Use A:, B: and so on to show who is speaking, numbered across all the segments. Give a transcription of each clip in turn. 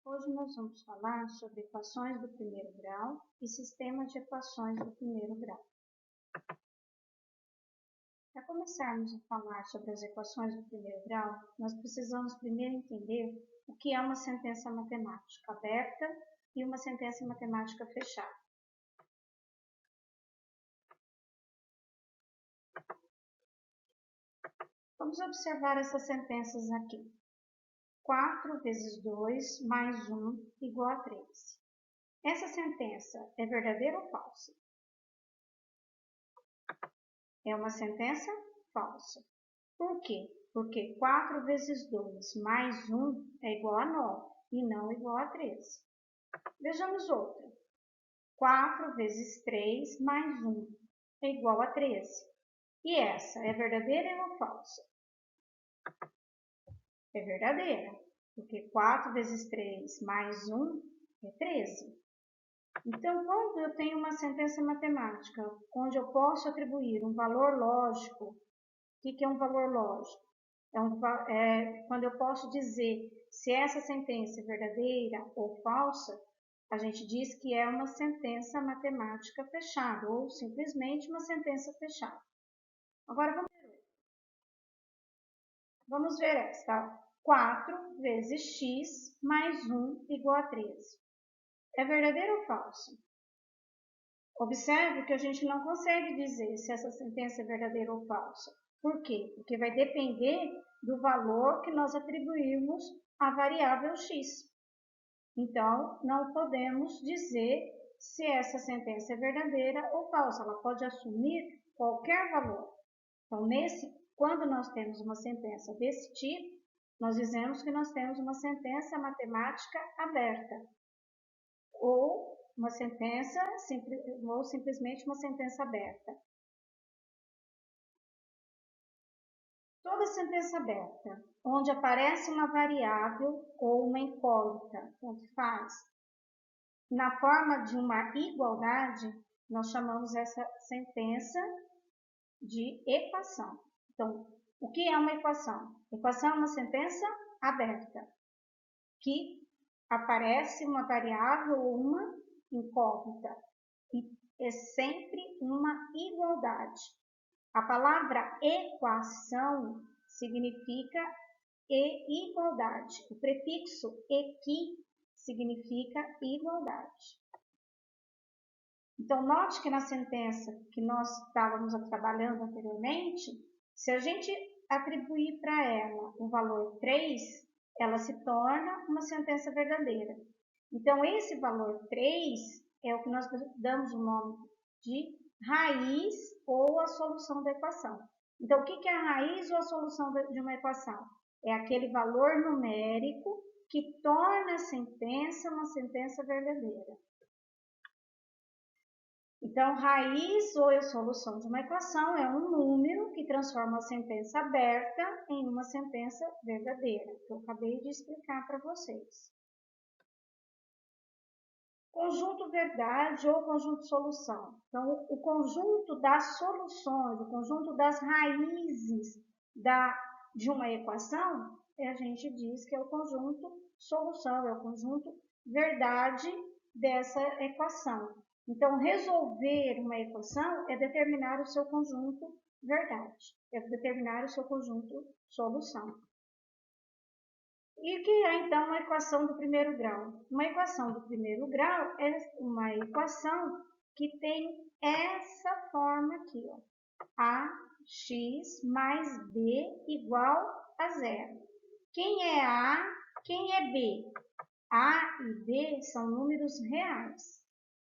A: Hoje nós vamos falar sobre equações do primeiro grau e sistemas de equações do primeiro grau. Para começarmos a falar sobre as equações do primeiro grau, nós precisamos primeiro entender o que é uma sentença matemática aberta e uma sentença matemática fechada. Vamos observar essas sentenças aqui. 4 vezes 2 mais 1 igual a 13. Essa sentença é verdadeira ou falsa? É uma sentença falsa. Por quê? Porque 4 vezes 2 mais 1 é igual a 9 e não igual a 13. Vejamos outra. 4 vezes 3 mais 1 é igual a 13. E essa é verdadeira ou falsa? É verdadeira, porque 4 vezes 3 mais 1 é 13. Então, quando eu tenho uma sentença matemática onde eu posso atribuir um valor lógico, o que é um valor lógico? Quando eu posso dizer se essa sentença é verdadeira ou falsa, a gente diz que é uma sentença matemática fechada, ou simplesmente uma sentença fechada. Agora, vamos ver esta. 4 vezes x mais 1 igual a 13. É verdadeiro ou falso? Observe que a gente não consegue dizer se essa sentença é verdadeira ou falsa. Por quê? Porque vai depender do valor que nós atribuímos à variável x. Então, não podemos dizer se essa sentença é verdadeira ou falsa. Ela pode assumir qualquer valor. Então, quando nós temos uma sentença desse tipo, nós dizemos que nós temos uma sentença matemática aberta. Ou uma sentença, ou simplesmente uma sentença aberta. Toda sentença aberta, onde aparece uma variável ou uma incógnita, tanto faz, na forma de uma igualdade, nós chamamos essa sentença de equação. Então, o que é uma equação? Equação é uma sentença aberta, que aparece uma variável ou uma incógnita, e é sempre uma igualdade. A palavra equação significa igualdade. O prefixo equi significa igualdade. Então, note que na sentença que nós estávamos trabalhando anteriormente, se a gente atribuir para ela o valor 3, ela se torna uma sentença verdadeira. Então, esse valor 3 é o que nós damos o nome de raiz ou a solução da equação. Então, o que é a raiz ou a solução de uma equação? É aquele valor numérico que torna a sentença uma sentença verdadeira. Então, raiz ou a solução de uma equação é um número que transforma a sentença aberta em uma sentença verdadeira, que eu acabei de explicar para vocês. Conjunto verdade ou conjunto solução. Então, o conjunto das soluções, o conjunto das raízes de uma equação, a gente diz que é o conjunto solução, é o conjunto verdade dessa equação. Então, resolver uma equação é determinar o seu conjunto verdade, é determinar o seu conjunto solução. E o que é, então, uma equação do primeiro grau? Uma equação do primeiro grau é uma equação que tem essa forma aqui, ó. Ax mais b igual a zero. Quem é A? Quem é B? A e B são números reais.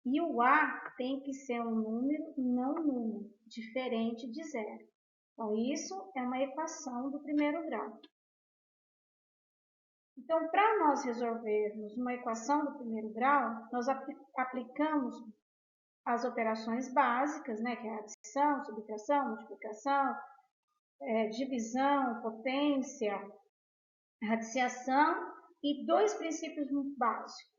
A: E o A tem que ser um número não número, diferente de zero. Então, isso é uma equação do primeiro grau. Então, para nós resolvermos uma equação do primeiro grau, nós aplicamos as operações básicas, né, que é a adição, subtração, multiplicação, divisão, potência, radiciação e dois princípios básicos.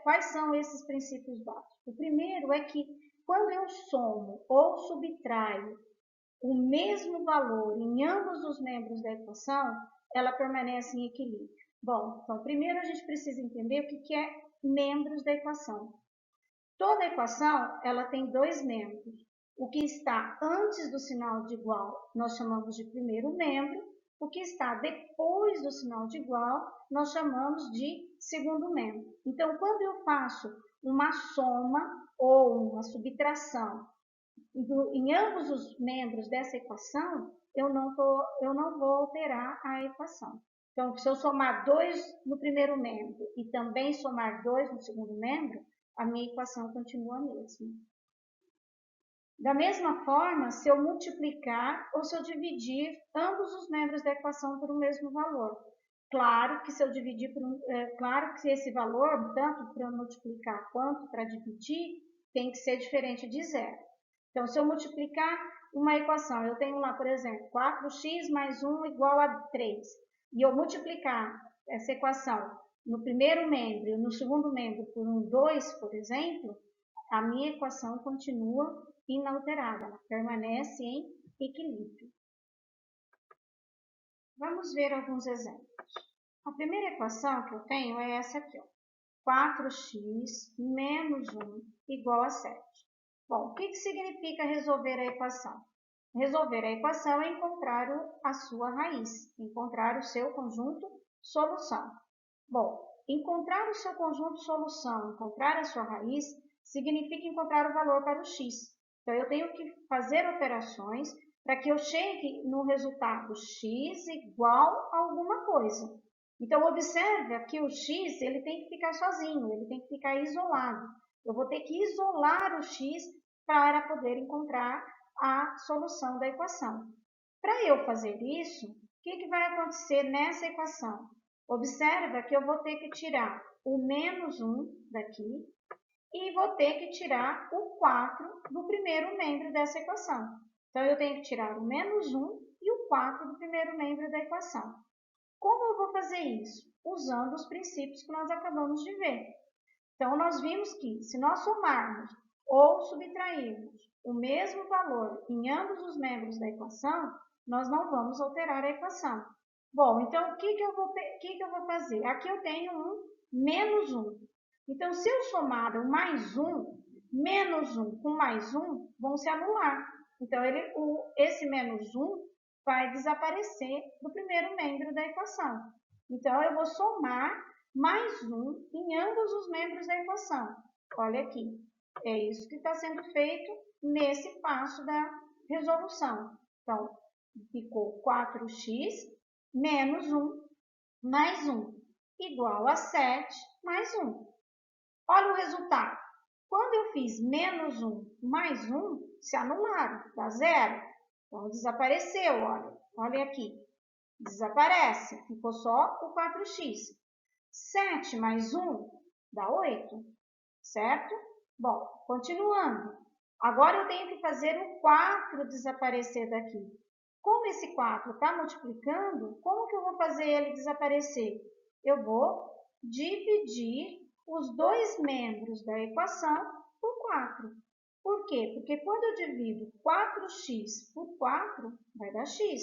A: Quais são esses princípios básicos? O primeiro é que quando eu somo ou subtraio o mesmo valor em ambos os membros da equação, ela permanece em equilíbrio. Bom, então primeiro a gente precisa entender o que é membros da equação. Toda equação, ela tem dois membros. O que está antes do sinal de igual, nós chamamos de primeiro membro. O que está depois do sinal de igual, nós chamamos de segundo membro. Então, quando eu faço uma soma ou uma subtração em ambos os membros dessa equação, eu não vou alterar a equação. Então, se eu somar 2 no primeiro membro e também somar 2 no segundo membro, a minha equação continua a mesma. Da mesma forma, se eu multiplicar ou se eu dividir ambos os membros da equação por um mesmo valor. Claro que se eu dividir claro que esse valor, tanto para multiplicar quanto para dividir, tem que ser diferente de zero. Então, se eu multiplicar uma equação, eu tenho lá, por exemplo, 4x mais 1 igual a 3, e eu multiplicar essa equação no primeiro membro e no segundo membro por um 2, por exemplo, a minha equação continua inalterada, ela permanece em equilíbrio. Vamos ver alguns exemplos. A primeira equação que eu tenho é essa aqui, ó. 4x menos 1 igual a 7. Bom, o que significa resolver a equação? Resolver a equação é encontrar a sua raiz, encontrar o seu conjunto solução. Bom, encontrar o seu conjunto solução, encontrar a sua raiz, significa encontrar o valor para o x. Então, eu tenho que fazer operações para que eu chegue no resultado x igual a alguma coisa. Então, observe aqui o x, ele tem que ficar sozinho, ele tem que ficar isolado. Eu vou ter que isolar o x para poder encontrar a solução da equação. Para eu fazer isso, o que vai acontecer nessa equação? Observa que eu vou ter que tirar o menos 1 daqui e vou ter que tirar o 4 do primeiro membro dessa equação. Então, eu tenho que tirar o menos 1 e o 4 do primeiro membro da equação. Como eu vou fazer isso? Usando os princípios que nós acabamos de ver. Então, nós vimos que se nós somarmos ou subtrairmos o mesmo valor em ambos os membros da equação, nós não vamos alterar a equação. Bom, então o que eu vou fazer? Aqui eu tenho um menos 1. Então, se eu somar o mais 1, menos 1 com mais 1 vão se anular. Então, esse menos 1 vai desaparecer do primeiro membro da equação. Então, eu vou somar mais 1 em ambos os membros da equação. Olha aqui, é isso que está sendo feito nesse passo da resolução. Então, ficou 4x menos 1 mais 1 igual a 7 mais 1. Olha o resultado. Quando eu fiz menos 1 mais 1, se anularam, dá zero. Então, desapareceu, olha. Olha aqui. Desaparece, ficou só o 4x. 7 mais 1 dá 8, certo? Bom, continuando. Agora eu tenho que fazer o 4 desaparecer daqui. Como esse 4 está multiplicando, como que eu vou fazer ele desaparecer? Eu vou dividir os dois membros da equação por 4. Por quê? Porque quando eu divido 4x por 4, vai dar x.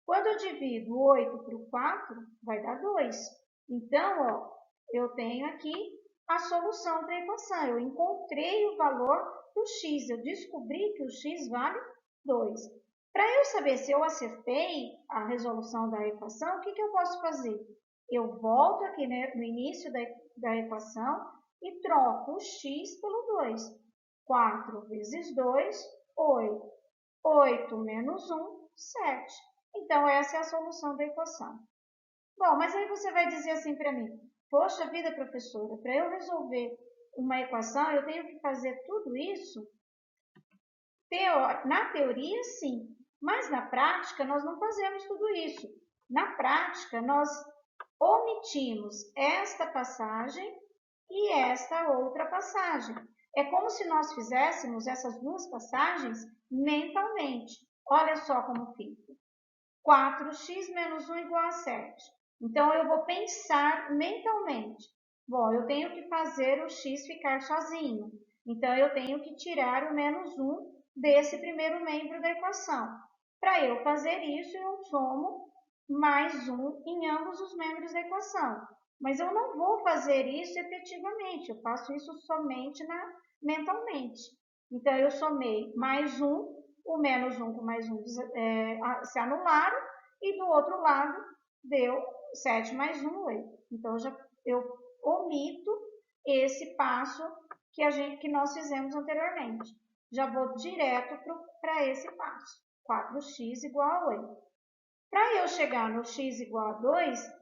A: Quando eu divido 8 por 4, vai dar 2. Então, ó, eu tenho aqui a solução para a equação. Eu encontrei o valor do x. Eu descobri que o x vale 2. Para eu saber se eu acertei a resolução da equação, o que eu posso fazer? Eu volto aqui, né, no início da equação e troco o x pelo 2. 4 vezes 2, 8. 8 menos 1, 7. Então, essa é a solução da equação. Bom, mas aí você vai dizer assim para mim, poxa vida, professora, para eu resolver uma equação, eu tenho que fazer tudo isso? Na teoria, sim, mas na prática, nós não fazemos tudo isso. Na prática, nós omitimos esta passagem e esta outra passagem. É como se nós fizéssemos essas duas passagens mentalmente. Olha só como fica. 4x menos 1 igual a 7. Então, eu vou pensar mentalmente. Bom, eu tenho que fazer o x ficar sozinho. Então, eu tenho que tirar o menos 1 desse primeiro membro da equação. Para eu fazer isso, eu somo mais 1 em ambos os membros da equação. Mas eu não vou fazer isso efetivamente, eu faço isso somente mentalmente. Então, eu somei mais 1, o menos 1 com mais 1 se anularam, e do outro lado deu 7 mais 1, 8. Então, eu omito esse passo que nós fizemos anteriormente. Já vou direto para esse passo. 4x igual a 8. Para eu chegar no x igual a 2,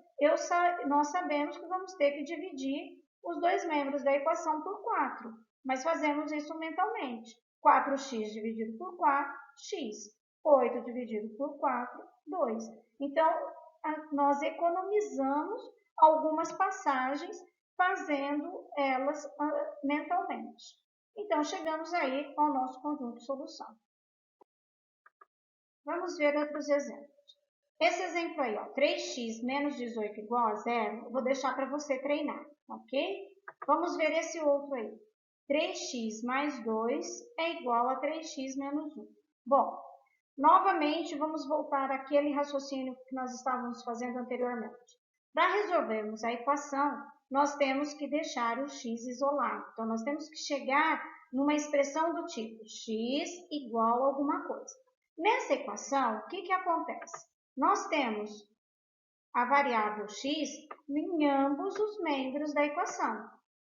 A: nós sabemos que vamos ter que dividir os dois membros da equação por 4. Mas fazemos isso mentalmente. 4x dividido por 4, x. 8 dividido por 4, 2. Então, nós economizamos algumas passagens fazendo elas mentalmente. Então, chegamos aí ao nosso conjunto de solução. Vamos ver outros exemplos. Esse exemplo aí, ó, 3x menos 18 igual a 0, eu vou deixar para você treinar, ok? Vamos ver esse outro aí. 3x mais 2 é igual a 3x menos 1. Bom, novamente, vamos voltar àquele raciocínio que nós estávamos fazendo anteriormente. Para resolvermos a equação, nós temos que deixar o x isolado. Então, nós temos que chegar numa expressão do tipo x igual a alguma coisa. Nessa equação, o que acontece? Nós temos a variável x em ambos os membros da equação.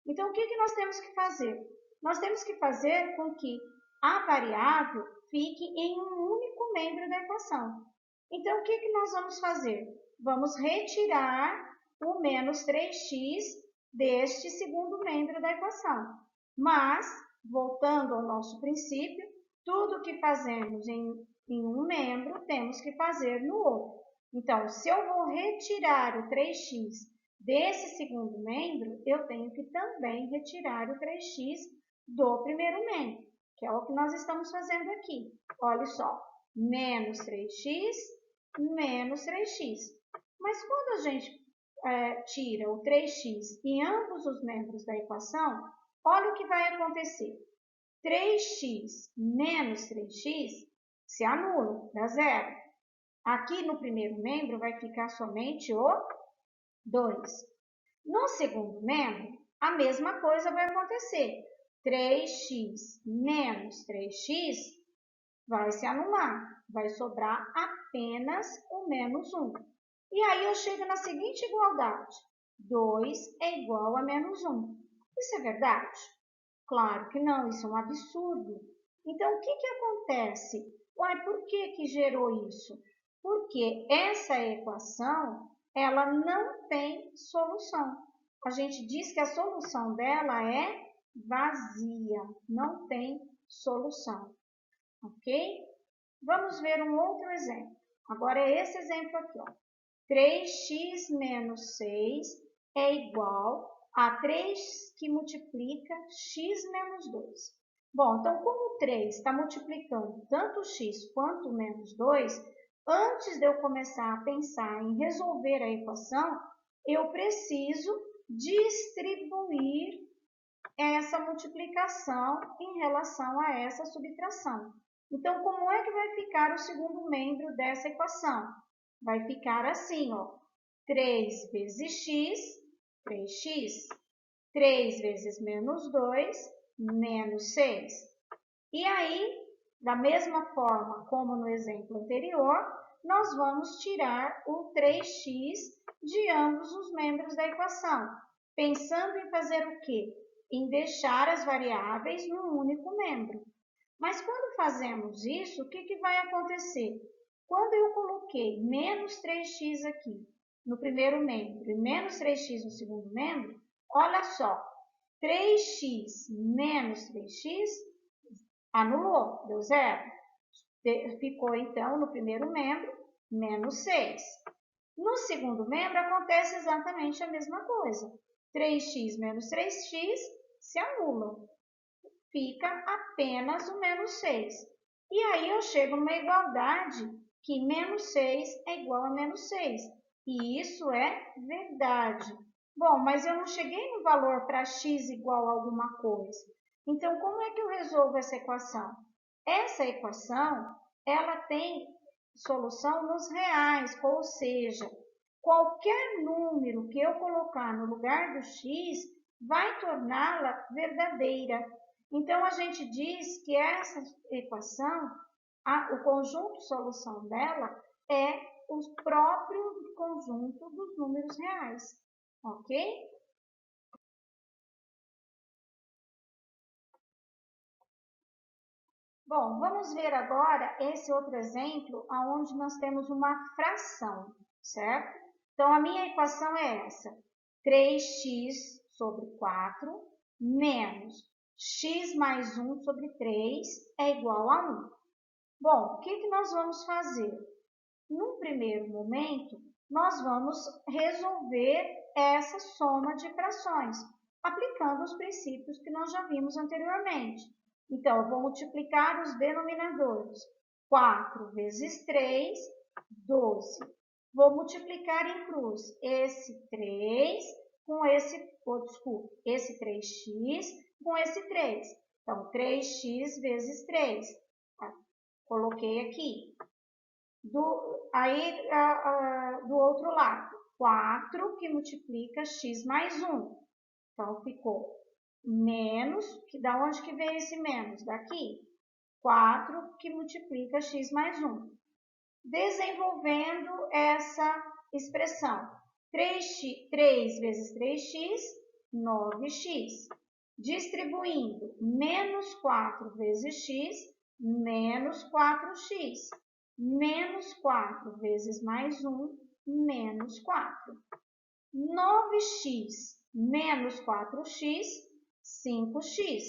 A: Então, o que nós temos que fazer? Nós temos que fazer com que a variável fique em um único membro da equação. Então, o que nós vamos fazer? Vamos retirar o menos 3x deste segundo membro da equação. Mas, voltando ao nosso princípio, tudo que fazemos em um membro, temos que fazer no outro. Então, se eu vou retirar o 3x desse segundo membro, eu tenho que também retirar o 3x do primeiro membro, que é o que nós estamos fazendo aqui. Olha só, menos 3x, menos 3x. Mas quando a gente tira o 3x em ambos os membros da equação, olha o que vai acontecer. 3x menos 3x se anula, dá zero. Aqui no primeiro membro vai ficar somente o 2. No segundo membro, a mesma coisa vai acontecer. 3x menos 3x vai se anular, vai sobrar apenas o menos 1. E aí eu chego na seguinte igualdade. 2 é igual a menos 1. Isso é verdade? Claro que não, isso é um absurdo. Então, o que acontece? Uai, por que gerou isso? Porque essa equação, ela não tem solução. A gente diz que a solução dela é vazia, não tem solução, ok? Vamos ver um outro exemplo. Agora é esse exemplo aqui, ó. 3x menos 6 é igual a 3 que multiplica x menos 2. Bom, então como 3 está multiplicando tanto x quanto menos 2, antes de eu começar a pensar em resolver a equação, eu preciso distribuir essa multiplicação em relação a essa subtração. Então, como é que vai ficar o segundo membro dessa equação? Vai ficar assim, ó. 3 vezes x, 3x. 3 vezes menos 2, menos 6. E aí, da mesma forma como no exemplo anterior, nós vamos tirar o 3x de ambos os membros da equação, pensando em fazer o quê? Em deixar as variáveis num único membro. Mas quando fazemos isso, o que vai acontecer? Quando eu coloquei menos 3x aqui no primeiro membro e menos 3x no segundo membro, olha só, 3x menos 3x anulou, deu zero. Ficou, então, no primeiro membro, menos 6. No segundo membro, acontece exatamente a mesma coisa. 3x menos 3x se anulam. Fica apenas o menos 6. E aí eu chego numa igualdade que menos 6 é igual a menos 6. E isso é verdade. Bom, mas eu não cheguei no valor para x igual a alguma coisa. Então, como é que eu resolvo essa equação? Essa equação, ela tem solução nos reais, ou seja, qualquer número que eu colocar no lugar do x vai torná-la verdadeira. Então, a gente diz que essa equação, o conjunto solução dela é o próprio conjunto dos números reais, ok? Bom, vamos ver agora esse outro exemplo, onde nós temos uma fração, certo? Então, a minha equação é essa, 3x sobre 4 menos x mais 1 sobre 3 é igual a 1. Bom, o que nós vamos fazer? Num primeiro momento, nós vamos resolver essa soma de frações, aplicando os princípios que nós já vimos anteriormente. Então, eu vou multiplicar os denominadores. 4 vezes 3, 12. Vou multiplicar em cruz esse 3 com esse, esse 3x com esse 3. Então, 3x vezes 3. Coloquei aqui. Do outro lado, 4 que multiplica x mais 1. Então, ficou menos, da onde que veio esse menos? Daqui. 4 que multiplica x mais 1. Desenvolvendo essa expressão. 3 vezes 3x, 9x. Distribuindo menos 4 vezes x, menos 4x. Menos 4 vezes mais 1, menos 4. 9x menos 4x, 5x.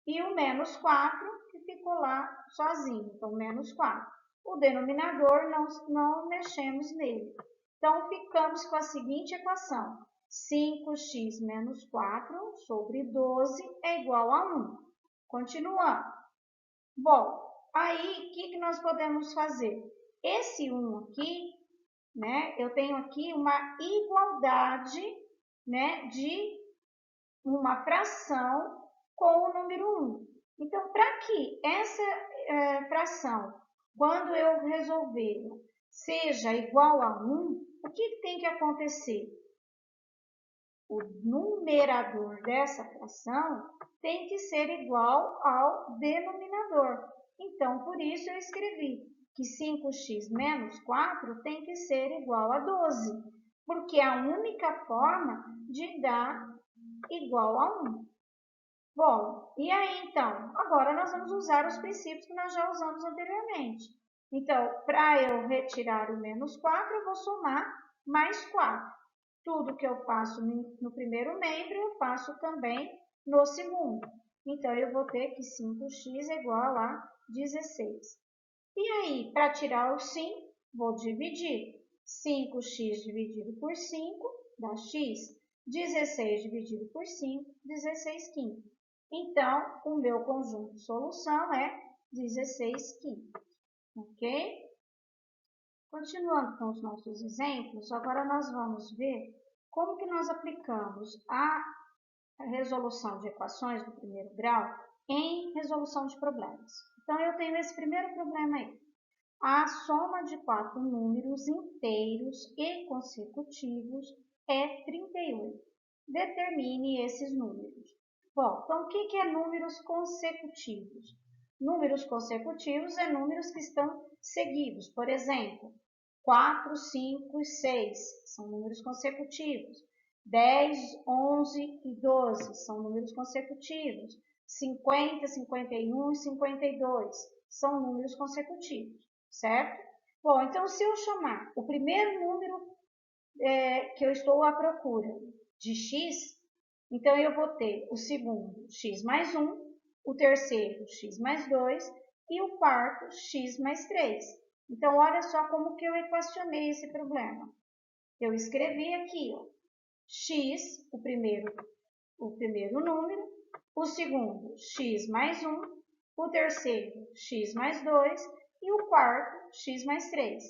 A: E o menos 4, que ficou lá sozinho, então menos 4. O denominador, não mexemos nele. Então, ficamos com a seguinte equação. 5x menos 4 sobre 12 é igual a 1. Continuando. Bom, aí, o que nós podemos fazer? Esse 1 aqui, né, eu tenho aqui uma igualdade, né, de uma fração com o número 1. Então, para que essa fração, quando eu resolver, seja igual a 1, o que tem que acontecer? O numerador dessa fração tem que ser igual ao denominador. Então, por isso eu escrevi que 5x menos 4 tem que ser igual a 12, porque é a única forma de dar igual a 1. Bom, e aí então? Agora nós vamos usar os princípios que nós já usamos anteriormente. Então, para eu retirar o menos 4, eu vou somar mais 4. Tudo que eu faço no primeiro membro, eu faço também no segundo. Então, eu vou ter que 5x é igual a 16. E aí, para tirar o 5, vou dividir. 5x dividido por 5 dá x. 16 dividido por 5, 16 quintos. Então, o meu conjunto de solução é 16 quintos. Ok? Continuando com os nossos exemplos, agora nós vamos ver como que nós aplicamos a resolução de equações do primeiro grau em resolução de problemas. Então, eu tenho esse primeiro problema aí. A soma de 4 números inteiros e consecutivos é 38. Determine esses números. Bom, então o que é números consecutivos? Números consecutivos é números que estão seguidos. Por exemplo, 4, 5 e 6 são números consecutivos. 10, 11 e 12 são números consecutivos. 50, 51 e 52 são números consecutivos, certo? Bom, então se eu chamar o primeiro número que eu estou à procura de x, então eu vou ter o segundo x mais 1, o terceiro x mais 2 e o quarto x mais 3. Então, olha só como que eu equacionei esse problema. Eu escrevi aqui, ó, x, o primeiro número, o segundo x mais 1, o terceiro x mais 2 e o quarto x mais 3.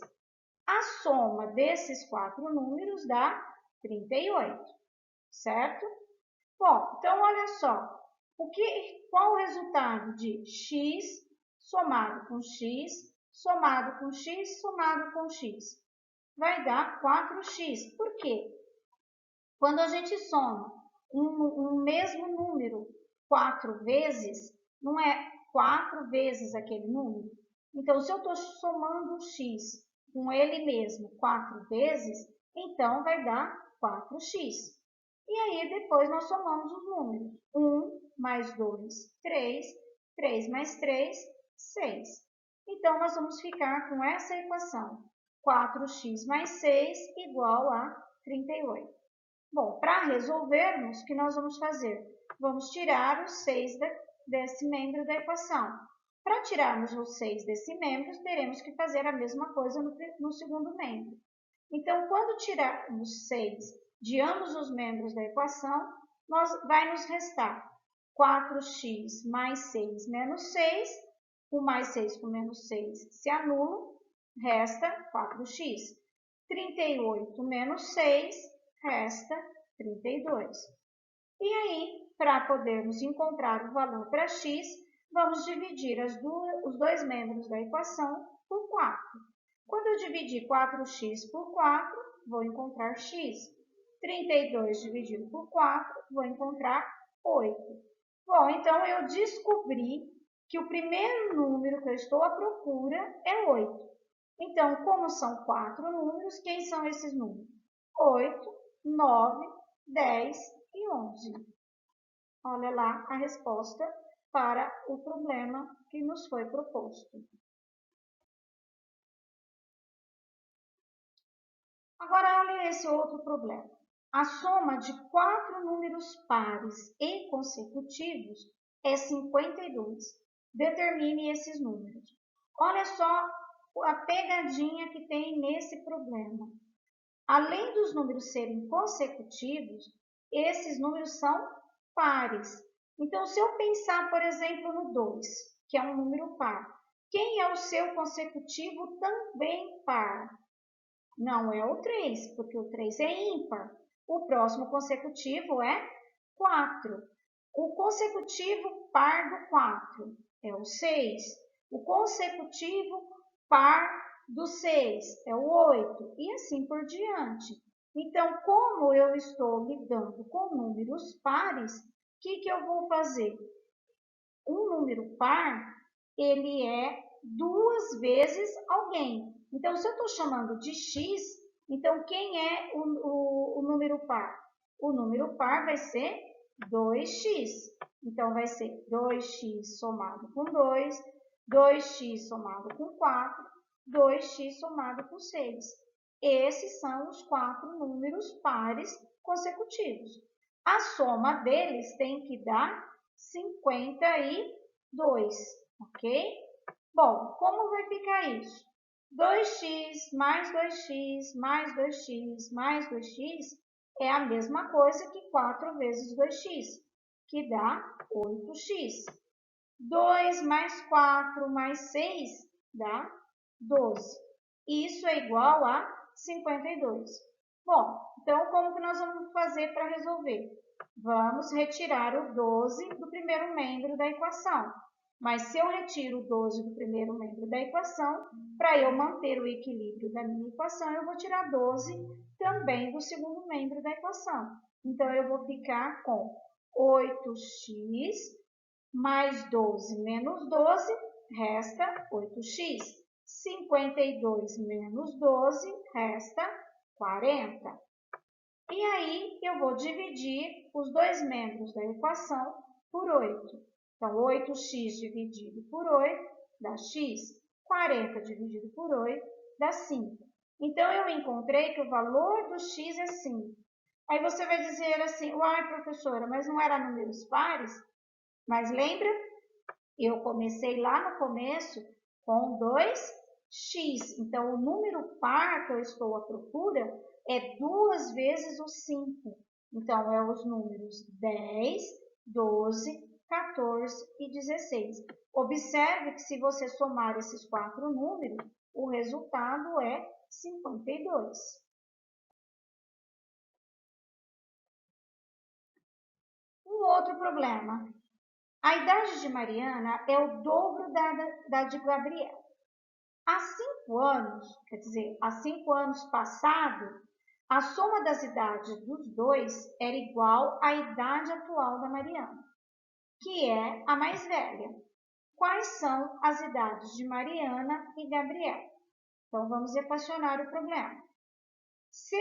A: A soma desses 4 números dá 38, certo? Bom, então olha só, qual o resultado de x somado com x, somado com x, somado com x. Vai dar 4x. Por quê? Quando a gente soma um mesmo número 4 vezes, não é 4 vezes aquele número? Então, se eu estou somando x com ele mesmo 4 vezes, então vai dar 4x. E aí, depois nós somamos os números. 1 mais 2, 3. 3 mais 3, 6. Então, nós vamos ficar com essa equação. 4x mais 6 igual a 38. Bom, para resolvermos, o que nós vamos fazer? Vamos tirar o 6 desse membro da equação. Para tirarmos o 6 desse membro, teremos que fazer a mesma coisa no segundo membro. Então, quando tirarmos 6 de ambos os membros da equação, vai nos restar 4x mais 6 menos 6. O mais 6 com menos 6 se anula, resta 4x. 38 menos 6 resta 32. E aí, para podermos encontrar o valor para x, vamos dividir os dois membros da equação por 4. Quando eu dividir 4x por 4, vou encontrar x. 32 dividido por 4, vou encontrar 8. Bom, então eu descobri que o primeiro número que eu estou à procura é 8. Então, como são 4 números, quem são esses números? 8, 9, 10 e 11. Olha lá a resposta para o problema que nos foi proposto. Agora, olha esse outro problema. A soma de 4 números pares e consecutivos é 52. Determine esses números. Olha só a pegadinha que tem nesse problema. Além dos números serem consecutivos, esses números são pares. Então, se eu pensar, por exemplo, no 2, que é um número par, quem é o seu consecutivo também par? Não é o 3, porque o 3 é ímpar. O próximo consecutivo é 4. O consecutivo par do 4 é o 6. O consecutivo par do 6 é o 8. E assim por diante. Então, como eu estou lidando com números pares, o que eu vou fazer? Um número par, ele é 2 vezes alguém. Então, se eu estou chamando de x, então quem é o número par? O número par vai ser 2x. Então, vai ser 2x somado com 2, 2x somado com 4, 2x somado com 6. Esses são os 4 números pares consecutivos. A soma deles tem que dar 52, ok? Bom, como vai ficar isso? 2x mais 2x mais 2x mais 2x é a mesma coisa que 4 vezes 2x, que dá 8x. 2 mais 4 mais 6 dá 12. Isso é igual a 52. Bom, então como que nós vamos fazer para resolver? Vamos retirar o 12 do primeiro membro da equação. Mas se eu retiro o 12 do primeiro membro da equação, para eu manter o equilíbrio da minha equação, eu vou tirar 12 também do segundo membro da equação. Então, eu vou ficar com 8x mais 12 menos 12, resta 8x. 52 menos 12, resta 40. E aí, eu vou dividir os dois membros da equação por 8. Então, 8x dividido por 8 dá x. 40 dividido por 8 dá 5. Então, eu encontrei que o valor do x é 5. Aí você vai dizer assim, uai, professora, mas não era números pares? Mas lembra? Eu comecei lá no começo com 2x. Então, o número par que eu estou à procura é 2 vezes o 5. Então, é os números 10, 12, 14 e 16. Observe que se você somar esses 4 números, o resultado é 52. Um outro problema. A idade de Mariana é o dobro da de Gabriel. Há 5 anos, quer dizer, há 5 anos passado, a soma das idades dos dois era igual à idade atual da Mariana, que é a mais velha. Quais são as idades de Mariana e Gabriel? Então, vamos equacionar o problema. Se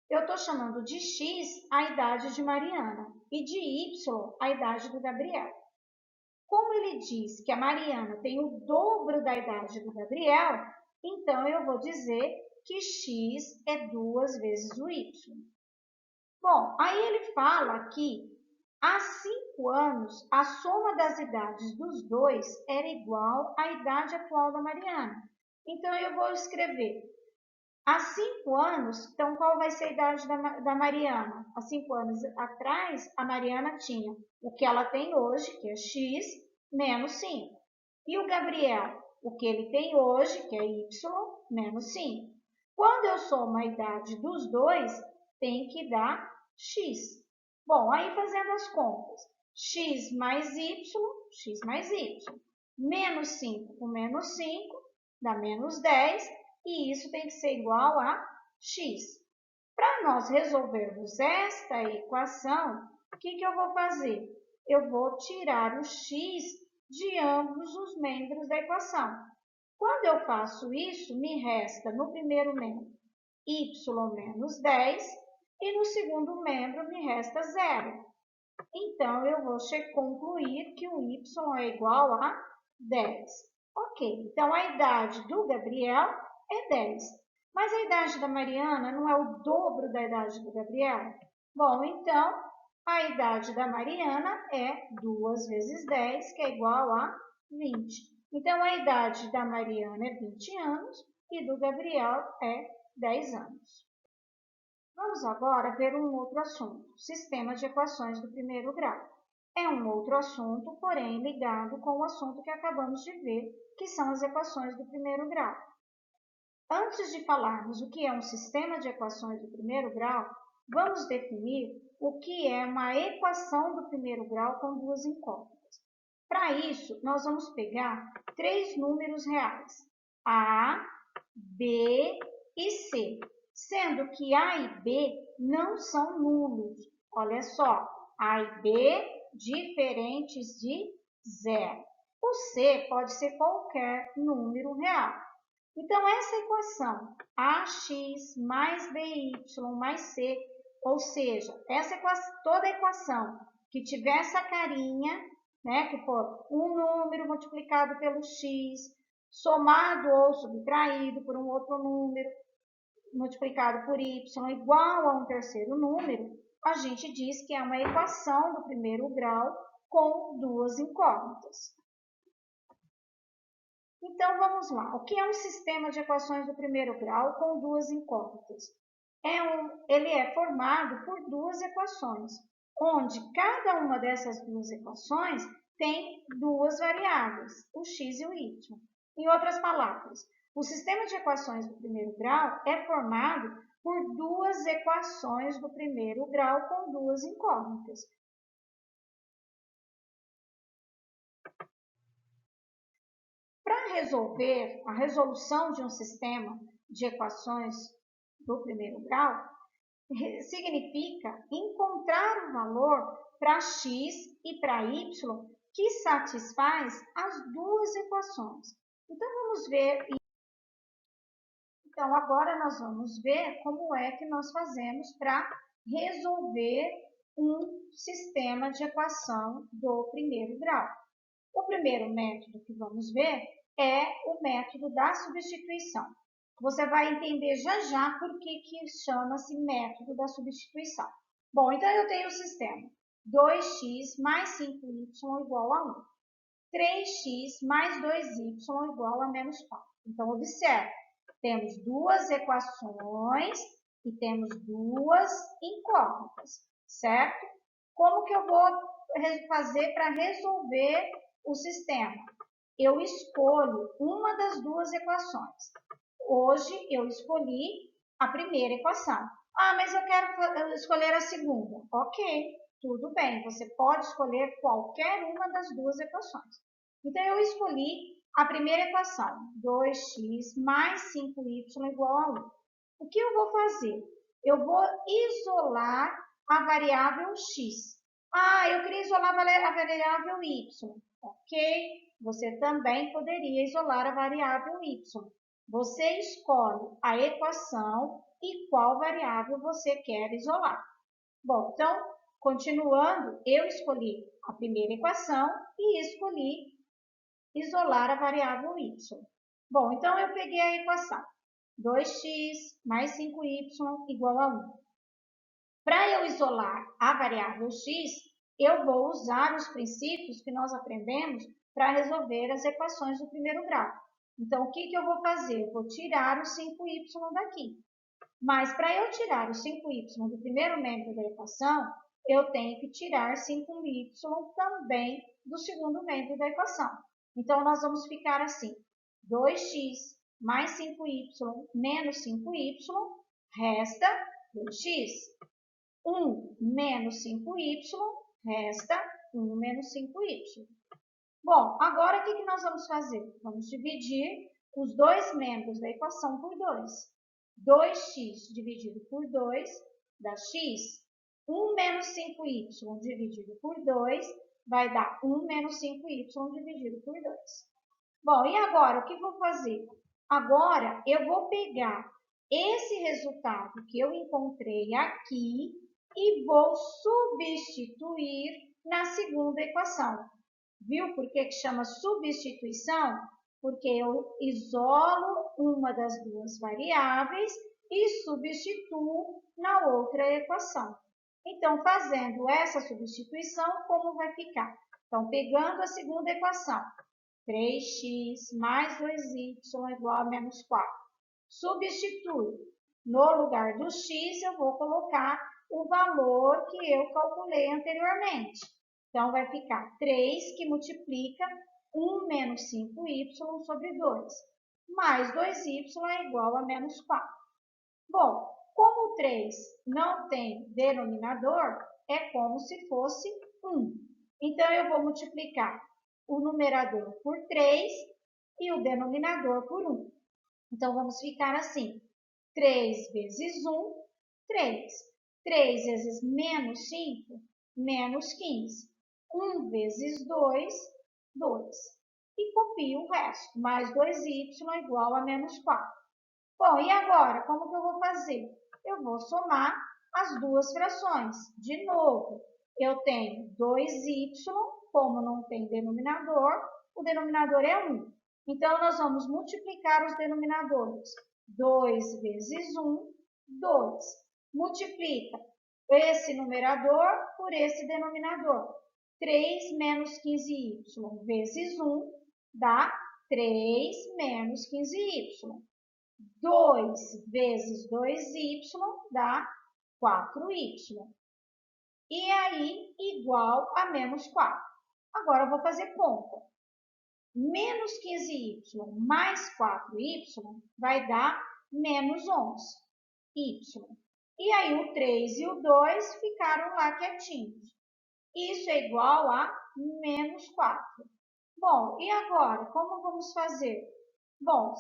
A: eu estou chamando de X a idade de Mariana e de Y a idade do Gabriel. Como ele diz que a Mariana tem o dobro da idade do Gabriel, então eu vou dizer que X é 2 vezes o Y. Bom, aí ele fala que há 5 anos a soma das idades dos dois era igual à idade atual da Mariana. Então eu vou escrever há 5 anos, então qual vai ser a idade da Mariana? Há 5 anos atrás, a Mariana tinha o que ela tem hoje, que é X, menos 5. E o Gabriel, o que ele tem hoje, que é Y, menos 5. Quando eu somo a idade dos dois, tem que dar X. Bom, aí fazendo as contas, X mais Y, menos 5 com menos 5, dá menos 10, e isso tem que ser igual a X. Para nós resolvermos esta equação, o que eu vou fazer? Eu vou tirar o X de ambos os membros da equação. Quando eu faço isso, me resta no primeiro membro y menos 10 e no segundo membro me resta 0. Então, eu vou concluir que o y é igual a 10. Ok, então a idade do Gabriel é 10. Mas a idade da Mariana não é o dobro da idade do Gabriel? Bom, então a idade da Mariana é 2 vezes 10, que é igual a 20. Então a idade da Mariana é 20 anos e do Gabriel é 10 anos. Vamos agora ver um outro assunto, sistema de equações do primeiro grau. É um outro assunto, porém ligado com o assunto que acabamos de ver, que são as equações do primeiro grau. Antes de falarmos o que é um sistema de equações do primeiro grau, vamos definir o que é uma equação do primeiro grau com duas incógnitas. Para isso, nós vamos pegar 3 números reais, A, B e C, sendo que A e B não são nulos. Olha só, A e B diferentes de zero. O C pode ser qualquer número real. Então, essa equação AX mais BY mais C, ou seja, toda equação que tiver essa carinha, né, que for um número multiplicado pelo X, somado ou subtraído por um outro número, multiplicado por y igual a um terceiro número, a gente diz que é uma equação do primeiro grau com duas incógnitas. Então, vamos lá. O que é um sistema de equações do primeiro grau com duas incógnitas? Ele é formado por duas equações, onde cada uma dessas duas equações tem duas variáveis, o x e o y. Em outras palavras, o sistema de equações do primeiro grau é formado por duas equações do primeiro grau com duas incógnitas. Para resolver a resolução de um sistema de equações do primeiro grau, significa encontrar o valor para x e para y que satisfaz as duas equações. Então, vamos ver. Então, agora nós vamos ver como é que nós fazemos para resolver um sistema de equação do primeiro grau. O primeiro método que vamos ver é o método da substituição. Você vai entender já por que chama-se método da substituição. Bom, então eu tenho o sistema 2x mais 5y igual a 1. 3x mais 2y igual a menos 4. Então, observe, temos duas equações e temos duas incógnitas, certo? Como que eu vou fazer para resolver o sistema? Eu escolho uma das duas equações. Hoje eu escolhi a primeira equação. Ah, mas eu quero escolher a segunda. Ok, Tudo bem, você pode escolher qualquer uma das duas equações. Então, eu escolhi a primeira equação, 2x mais 5y igual a 1. O que eu vou fazer? Eu vou isolar a variável x. Eu queria isolar a variável y. Ok, você também poderia isolar a variável y. Você escolhe a equação e qual variável você quer isolar. Bom, então, continuando, eu escolhi a primeira equação e escolhi isolar a variável y. Bom, então eu peguei a equação 2x mais 5y igual a 1. Para eu isolar a variável x, eu vou usar os princípios que nós aprendemos para resolver as equações do primeiro grau. Então, o que eu vou fazer? Eu vou tirar o 5y daqui. Mas para eu tirar o 5y do primeiro membro da equação, eu tenho que tirar 5y também do segundo membro da equação. Então, nós vamos ficar assim, 2x mais 5y menos 5y, resta 2x. 1 menos 5y, resta 1 menos 5y. Bom, agora o que nós vamos fazer? Vamos dividir os dois membros da equação por 2. 2x dividido por 2 dá x. 1 menos 5y dividido por 2 vai dar 1 menos 5y dividido por 2. Bom, e agora o que eu vou fazer? Agora eu vou pegar esse resultado que eu encontrei aqui e vou substituir na segunda equação. Viu por que chama substituição? Porque eu isolo uma das duas variáveis e substituo na outra equação. Então, fazendo essa substituição, como vai ficar? Então, pegando a segunda equação, 3x mais 2y igual a menos 4. Substitui. No lugar do x, eu vou colocar o valor que eu calculei anteriormente. Então, vai ficar 3 que multiplica 1 menos 5y sobre 2, mais 2y é igual a menos 4. Bom, como o 3 não tem denominador, é como se fosse 1. Então, eu vou multiplicar o numerador por 3 e o denominador por 1. Então, vamos ficar assim, 3 vezes 1, 3. 3 vezes menos 5, menos 15. 1 vezes 2, 2. E copio o resto, mais 2y igual a menos 4. Bom, e agora, como que eu vou fazer? Eu vou somar as duas frações. De novo, eu tenho 2y, como não tem denominador, o denominador é 1. Então, nós vamos multiplicar os denominadores. 2 vezes 1, 2. Multiplica esse numerador por esse denominador. 3 menos 15y vezes 1 dá 3 menos 15y. 2 vezes 2y dá 4y. E aí, igual a menos 4. Agora, eu vou fazer conta. Menos 15y mais 4y vai dar menos 11y. E aí, o 3 e o 2 ficaram lá quietinhos. Isso é igual a menos 4. Bom, e agora, como vamos fazer? Bom, o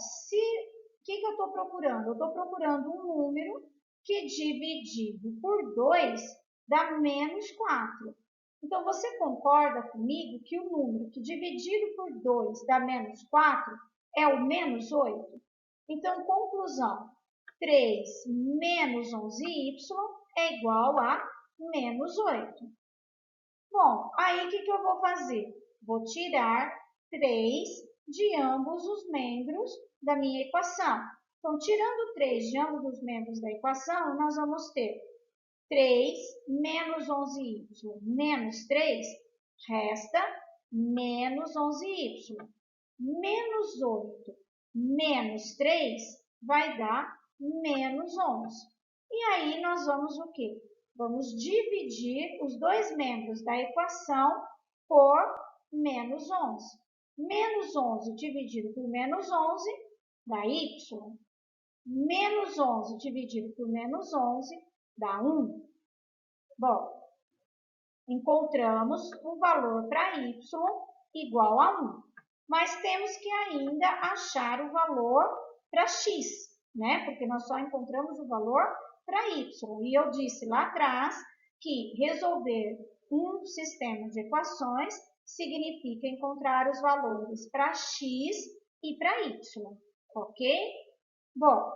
A: que eu estou procurando? Eu estou procurando um número que dividido por 2 dá menos 4. Então, você concorda comigo que o número que dividido por 2 dá menos 4 é o menos 8? Então, conclusão, 3 menos 11y é igual a menos 8. Bom, aí o que eu vou fazer? Vou tirar 3 de ambos os membros da minha equação. Então, tirando 3 de ambos os membros da equação, nós vamos ter 3 menos 11y menos 3, resta menos 11y. Menos 8 menos 3 vai dar menos 11. E aí, nós vamos o quê? Vamos dividir os dois membros da equação por menos 11. Menos 11 dividido por menos 11 dá y. Menos 11 dividido por menos 11 dá 1. Bom, Encontramos o valor para y igual a 1. Mas temos que ainda achar o valor para x, né? Porque nós só encontramos o valor para y. E eu disse lá atrás que resolver um sistema de equações significa encontrar os valores para x e para y, ok? Bom,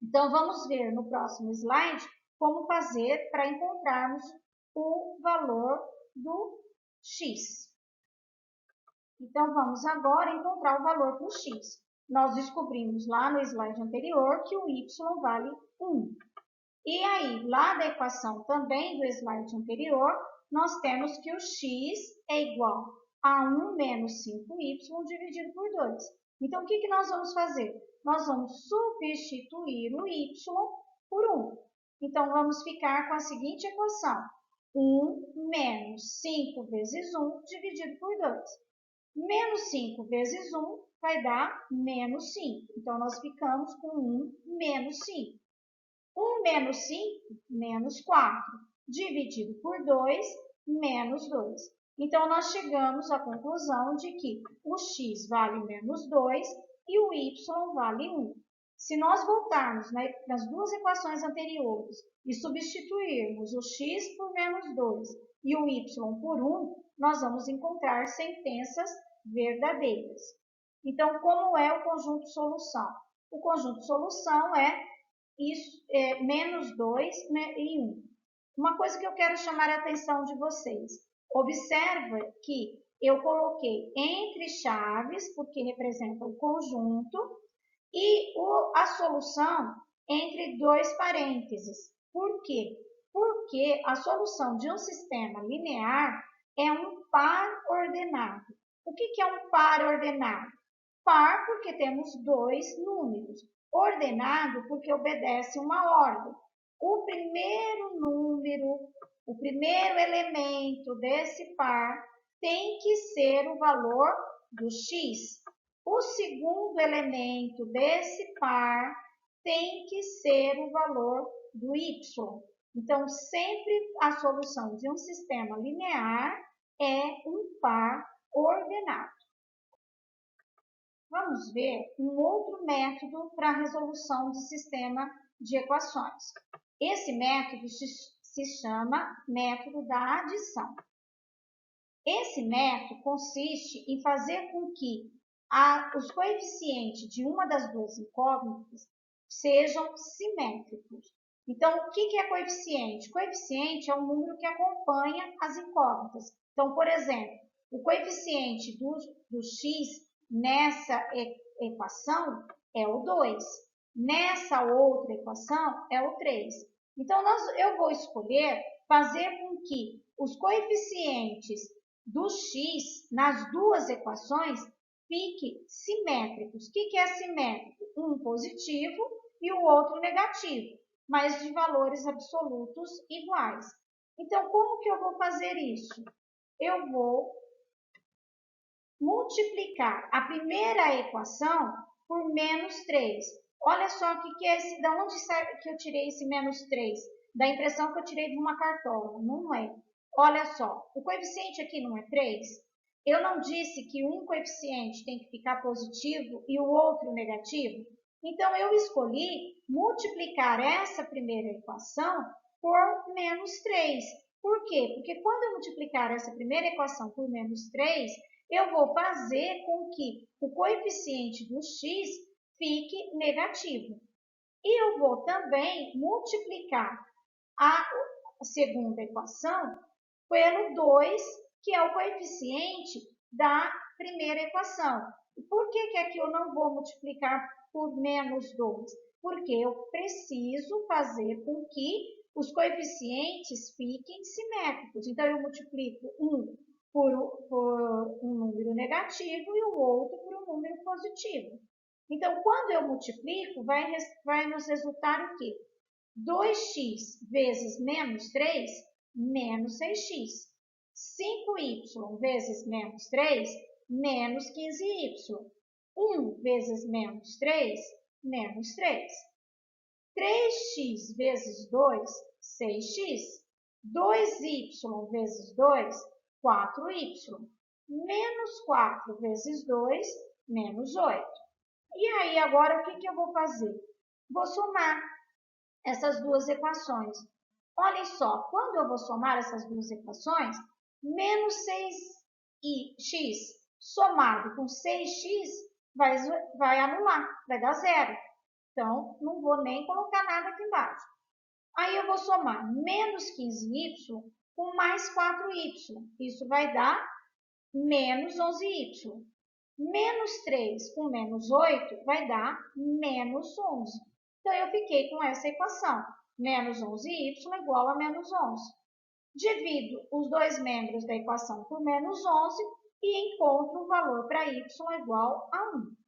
A: então vamos ver no próximo slide como fazer para encontrarmos o valor do x. Então, vamos agora encontrar o valor do x. Nós descobrimos lá no slide anterior que o y vale 1. E aí, lá da equação também do slide anterior, nós temos que o x é igual a 1 menos 5y dividido por 2. Então, o que nós vamos fazer? Nós vamos substituir o y por 1. Então, vamos ficar com a seguinte equação. 1 menos 5 vezes 1 dividido por 2. Menos 5 vezes 1 vai dar menos 5. Então, nós ficamos com 1 menos 5. 1 menos 5, menos 4. Dividido por 2, menos 2. Então, nós chegamos à conclusão de que o x vale menos 2 e o y vale 1. Se nós voltarmos nas duas equações anteriores e substituirmos o x por menos 2 e o y por 1, nós vamos encontrar sentenças verdadeiras. Então, como é o conjunto solução? O conjunto solução é menos 2 e 1. Uma coisa que eu quero chamar a atenção de vocês. Observa que eu coloquei entre chaves, porque representa o conjunto, e a solução entre dois parênteses. Por quê? Porque a solução de um sistema linear é um par ordenado. O que é um par ordenado? Par porque temos dois números. Ordenado porque obedece uma ordem. O primeiro número, o primeiro elemento desse par tem que ser o valor do x. O segundo elemento desse par tem que ser o valor do y. Então, sempre a solução de um sistema linear é um par ordenado. Vamos ver um outro método para a resolução de sistema de equações. Esse método se chama método da adição. Esse método consiste em fazer com que os coeficientes de uma das duas incógnitas sejam simétricos. Então, o que é coeficiente? Coeficiente é um número que acompanha as incógnitas. Então, por exemplo, o coeficiente do x nessa equação é o 2. Nessa outra equação é o 3. Então, eu vou escolher fazer com que os coeficientes do x nas duas equações fiquem simétricos. O que é simétrico? Um positivo e o outro negativo, mas de valores absolutos iguais. Então, como que eu vou fazer isso? Eu vou multiplicar a primeira equação por menos 3. Olha só o que é esse, da onde que eu tirei esse menos 3? Da impressão que eu tirei de uma cartola, não é? Olha só, o coeficiente aqui não é 3? Eu não disse que um coeficiente tem que ficar positivo e o outro negativo? Então, eu escolhi multiplicar essa primeira equação por menos 3. Por quê? Porque quando eu multiplicar essa primeira equação por menos 3, eu vou fazer com que o coeficiente do x fique negativo. E eu vou também multiplicar a segunda equação pelo 2, que é o coeficiente da primeira equação. E por que aqui eu não vou multiplicar por menos 2? Porque eu preciso fazer com que os coeficientes fiquem simétricos. Então, eu multiplico um por um número negativo e o outro por um número positivo. Então, quando eu multiplico, vai nos resultar o quê? 2x vezes menos 3, menos 6x. 5y vezes menos 3, menos 15y. 1 vezes menos 3, menos 3. 3x vezes 2, 6x. 2y vezes 2, 4y. Menos 4 vezes 2, menos 8. E aí, agora, o que eu vou fazer? Vou somar essas duas equações. Olhem só, quando eu vou somar essas duas equações, menos 6x somado com 6x vai anular, vai dar zero. Então, não vou nem colocar nada aqui embaixo. Aí eu vou somar menos 15y com mais 4y. Isso vai dar menos 11y. Menos 3 com menos 8 vai dar menos 11. Então, eu fiquei com essa equação. Menos 11y igual a menos 11. Divido os dois membros da equação por menos 11 e encontro o valor para y igual a 1.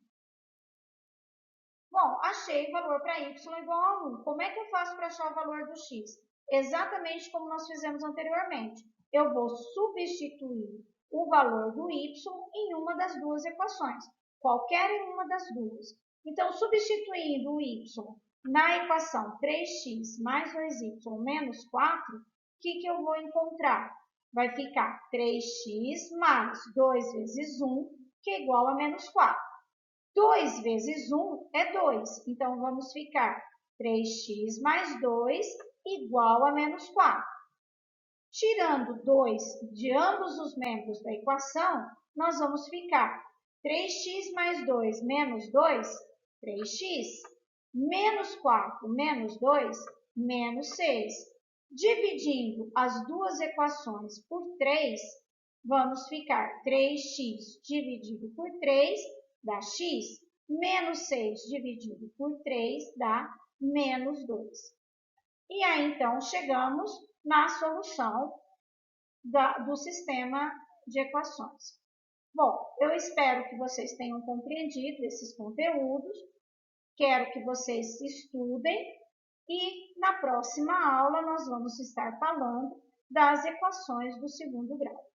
A: Bom, achei o valor para y igual a 1. Como é que eu faço para achar o valor do x? Exatamente como nós fizemos anteriormente. Eu vou substituir o valor do y em uma das duas equações, qualquer uma das duas. Então, substituindo o y na equação 3x mais 2y menos 4, o que eu vou encontrar? Vai ficar 3x mais 2 vezes 1, que é igual a menos 4. 2 vezes 1 é 2, então vamos ficar 3x mais 2 igual a menos 4. Tirando 2 de ambos os membros da equação, nós vamos ficar 3x mais 2 menos 2, 3x, menos 4 menos 2, menos 6. Dividindo as duas equações por 3, vamos ficar 3x dividido por 3 dá x, menos 6 dividido por 3 dá menos 2. E aí, então, chegamos na solução do sistema de equações. Bom, eu espero que vocês tenham compreendido esses conteúdos, quero que vocês estudem e na próxima aula nós vamos estar falando das equações do segundo grau.